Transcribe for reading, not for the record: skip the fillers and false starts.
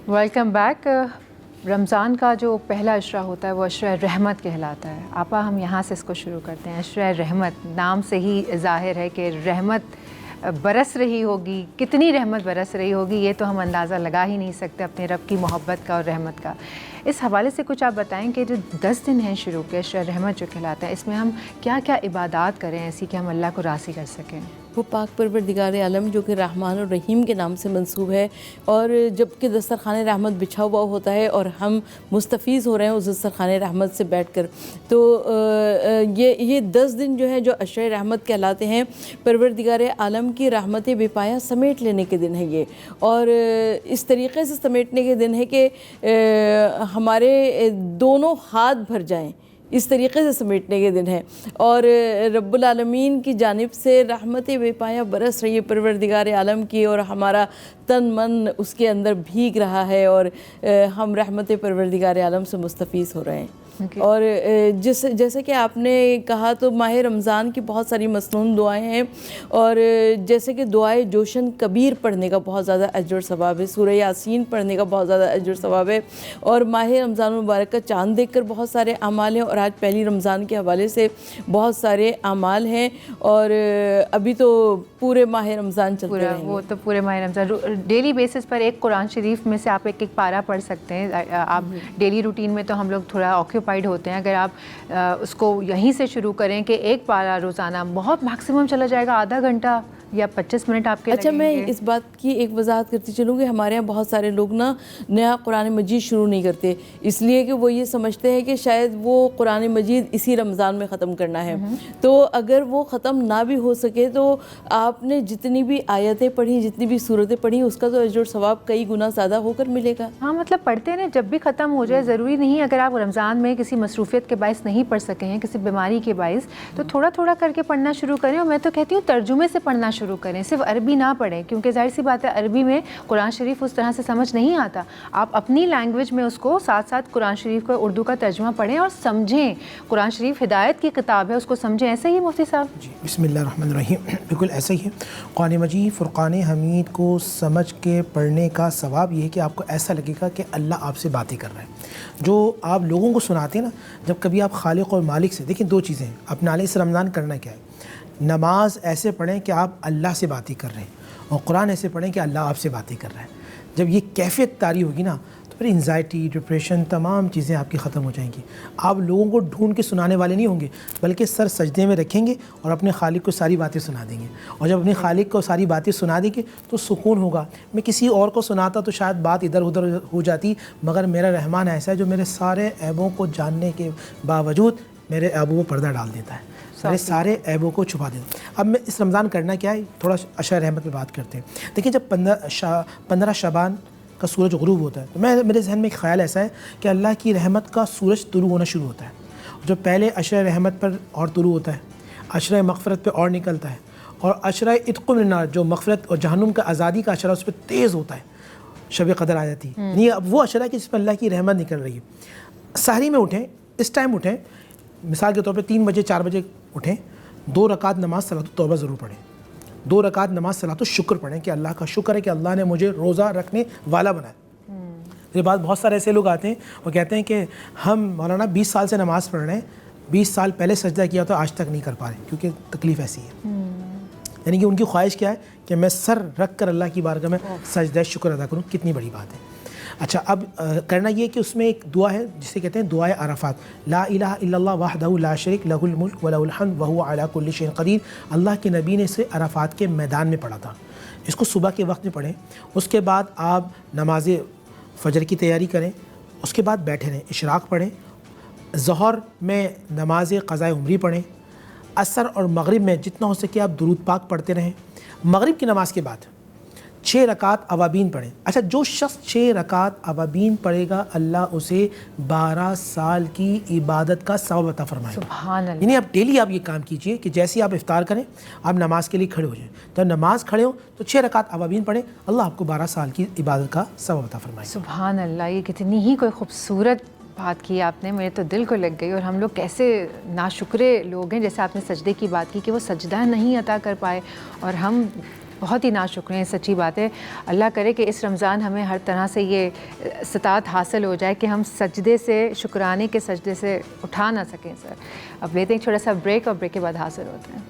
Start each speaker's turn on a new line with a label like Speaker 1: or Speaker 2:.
Speaker 1: Welcome back. رمضان کا جو پہلا عشرہ ہوتا ہے وہ عشرہ رحمت کہلاتا ہے۔ آپا ہم یہاں سے اس کو شروع کرتے ہیں۔ عشرہ رحمت، نام سے ہی ظاہر ہے کہ رحمت برس رہی ہوگی، کتنی رحمت برس رہی ہوگی یہ تو ہم اندازہ لگا ہی نہیں سکتے اپنے رب کی محبت کا اور رحمت کا۔ اس حوالے سے کچھ آپ بتائیں کہ جو 10 دن ہیں شروع کے عشرہ رحمت جو کہلاتا ہے، اس میں ہم کیا کیا عبادات کریں ایسی کہ ہم اللہ کو راضی کر سکیں؟
Speaker 2: وہ پاک پروردگار عالم جو کہ رحمان الرحیم کے نام سے منسوب ہے، اور جب کہ دسترخوان رحمت بچھا ہوا ہوتا ہے اور ہم مستفیض ہو رہے ہیں اس دسترخوان رحمت سے بیٹھ کر، تو یہ 10 دن جو ہے جو عشرہ رحمت کہلاتے ہیں، پروردگار عالم کی رحمت بے پایہ سمیٹ لینے کے دن ہے یہ، اور اس طریقے سے سمیٹنے کے دن ہے کہ ہمارے دونوں ہاتھ بھر جائیں، اس طریقے سے سمیٹنے کے دن ہے، اور رب العالمین کی جانب سے رحمت بے پایہ برس رہی ہے پروردگار عالم کی، اور ہمارا تن من اس کے اندر بھیگ رہا ہے، اور ہم رحمت پروردگار عالم سے مستفیض ہو رہے ہیں۔ اور جیسے کہ آپ نے کہا تو ماہ رمضان کی بہت ساری مسنون دعائیں ہیں، اور جیسے کہ دعائے جوشن کبیر پڑھنے کا بہت زیادہ اجر و ثواب ہے، سورہ یاسین پڑھنے کا بہت زیادہ اجر و ثواب ہے، اور ماہ رمضان المبارک کا چاند دیکھ کر بہت سارے اعمال ہیں، اور آج پہلی رمضان کے حوالے سے بہت سارے اعمال ہیں، اور ابھی تو پورے ماہ رمضان چلتے رہیں گے۔
Speaker 1: وہ تو پورے ماہ رمضان ڈیلی بیسس پر ایک قرآن شریف میں سے آپ ایک پارہ پڑھ سکتے ہیں۔ آپ ڈیلی روٹین میں تو ہم لوگ تھوڑا آکیوپائڈ ہوتے ہیں، اگر آپ اس کو یہیں سے شروع کریں کہ ایک پارہ روزانہ، بہت میکسیمم چلا جائے گا آدھا گھنٹہ یا 25 منٹ آپ کے
Speaker 2: اچھا، میں اس بات کی ایک وضاحت کرتی چلوں کہ ہمارے یہاں بہت سارے لوگ نیا قرآن مجید شروع نہیں کرتے، اس لیے کہ وہ یہ سمجھتے ہیں کہ شاید وہ قرآن مجید اسی رمضان میں ختم کرنا ہے، تو اگر وہ ختم نہ بھی ہو سکے تو آپ نے جتنی بھی آیتیں پڑھی، جتنی بھی صورتیں پڑھی، اس کا تو اجر و ثواب کئی گنا زیادہ ہو کر ملے گا۔
Speaker 1: ہاں، مطلب پڑھتے ہیں جب بھی ختم ہو جائے، ضروری نہیں اگر آپ رمضان میں کسی مصروفیت کے باعث نہیں پڑھ سکے ہیں، کسی بیماری کے باعث، تو تھوڑا تھوڑا کر کے پڑھنا شروع کریں، اور میں تو کہتی ہوں ترجمے سے پڑھنا شروع کریں، صرف عربی نہ پڑھیں، کیونکہ ظاہر سی بات ہے عربی میں قرآن شریف اس طرح سے سمجھ نہیں آتا۔ آپ اپنی لینگویج میں اس کو ساتھ ساتھ قرآن شریف کو اردو کا ترجمہ پڑھیں اور سمجھیں۔ قرآن شریف ہدایت کی کتاب ہے، اس کو سمجھیں۔ ایسے ہی مفتی صاحب؟
Speaker 3: جی، بسم اللہ الرحمن الرحیم، بالکل ایسا ہی ہے۔ قرآن مجید فرقان حمید کو سمجھ کے پڑھنے کا ثواب یہ ہے کہ آپ کو ایسا لگے گا کہ اللہ آپ سے باتیں کر رہا ہے۔ جو آپ لوگوں کو سناتے ہیں نا، جب کبھی آپ خالق اور مالک سے، دیکھیں دو چیزیں ہیں اپنا لے، اس رمضان کرنا کیا ہے؟ نماز ایسے پڑھیں کہ آپ اللہ سے باتیں کر رہے ہیں، اور قرآن ایسے پڑھیں کہ اللہ آپ سے باتیں کر رہا ہے۔ جب یہ کیفیت طاری ہوگی نا، تو پھر انزائٹی، ڈپریشن، تمام چیزیں آپ کی ختم ہو جائیں گی۔ آپ لوگوں کو ڈھونڈ کے سنانے والے نہیں ہوں گے، بلکہ سر سجدے میں رکھیں گے اور اپنے خالق کو ساری باتیں سنا دیں گے، اور جب اپنے خالق کو ساری باتیں سنا دیں گے تو سکون ہوگا۔ میں کسی اور کو سناتا تو شاید بات ادھر ادھر ہو جاتی، مگر میرا رحمان ایسا ہے جو میرے سارے عیبوں کو جاننے کے باوجود میرے عیبوں پر پردہ ڈال دیتا ہے، میرے سارے عیبوں کو چھپا دیتا ہے۔ اب میں اس رمضان کرنا کیا ہے، تھوڑا عشرہ رحمت پہ بات کرتے ہیں۔ دیکھیں، جب 15 شعبان کا سورج غروب ہوتا ہے تو میرے ذہن میں ایک خیال ایسا ہے کہ اللہ کی رحمت کا سورج طلوع ہونا شروع ہوتا ہے۔ جو پہلے عشرہ رحمت پر اور طلوع ہوتا ہے، عشرہ مغفرت پہ اور نکلتا ہے، اور عشرہ عتق من النار جو مغفرت اور جہنم کا آزادی کا عشرہ اس پہ تیز ہوتا ہے، شب قدر آ جاتی ہے۔ یعنی اب وہ عشرہ کہ جس پہ اللہ کی رحمت نکل رہی ہے۔ سحری میں اٹھیں، اس ٹائم اٹھیں، مثال کے طور پہ 3 بجے 4 بجے اٹھیں، 2 رکعت نماز صلاۃ التوبہ ضرور پڑھیں، 2 رکعت نماز صلاۃ الشکر پڑھیں کہ اللہ کا شکر ہے کہ اللہ نے مجھے روزہ رکھنے والا بنایا۔ یہ بات بہت سارے ایسے لوگ آتے ہیں اور کہتے ہیں کہ ہم مولانا 20 سال سے نماز پڑھ رہے ہیں، 20 سال پہلے سجدہ کیا تو آج تک نہیں کر پا رہے، کیونکہ تکلیف ایسی ہے۔ یعنی کہ ان کی خواہش کیا ہے کہ میں سر رکھ کر اللہ کی بارگاہ میں سجدہ شکر ادا کروں، کتنی بڑی بات ہے۔ اچھا، اب کرنا یہ کہ اس میں ایک دعا ہے جسے کہتے ہیں دعائے عرفات، لا الہ الا اللہ وحدہ لا شریک لہ الملک ولہ الحمد وہو علی کل شیء قدیر۔ اللہ کے نبی نے اسے عرفات کے میدان میں پڑھا تھا، اس کو صبح کے وقت میں پڑھیں، اس کے بعد آپ نماز فجر کی تیاری کریں، اس کے بعد بیٹھے رہیں، اشراق پڑھیں، ظہر میں نماز قضاء عمری پڑھیں، عصر اور مغرب میں جتنا ہو سکے آپ درود پاک پڑھتے رہیں۔ مغرب کی نماز کے بعد 6 رکعت اوابین پڑھیں۔ اچھا، جو شخص 6 رکعت اوابین پڑھے گا اللہ اسے 12 سال کی عبادت کا ثواب عطا فرمائے گا۔
Speaker 1: سبحان اللہ۔
Speaker 3: یعنی اب ڈیلی آپ یہ کام کیجئے کہ جیسے آپ افطار کریں آپ نماز کے لیے کھڑے ہو جائیں، جب نماز کھڑے ہوں تو 6 رکعت اوابین پڑھیں، اللہ آپ کو 12 سال کی عبادت کا ثواب عطا فرمائے گا۔
Speaker 1: سبحان اللہ، یہ کتنی ہی کوئی خوبصورت بات کی آپ نے، میرے تو دل کو لگ گئی۔ اور ہم لوگ کیسے ناشکرے لوگ ہیں، جیسے آپ نے سجدے کی بات کی کہ وہ سجدہ نہیں عطا کر پائے، اور ہم بہت ہی ناشکر ہیں, سچی بات ہے. اللہ کرے کہ اس رمضان ہمیں ہر طرح سے یہ استطاعت حاصل ہو جائے کہ ہم سجدے سے, شکرانے کے سجدے سے اٹھا نہ سکیں سر. اب لیتے ہیں چھوٹا سا بریک, اور بریک کے بعد حاضر ہوتے ہیں.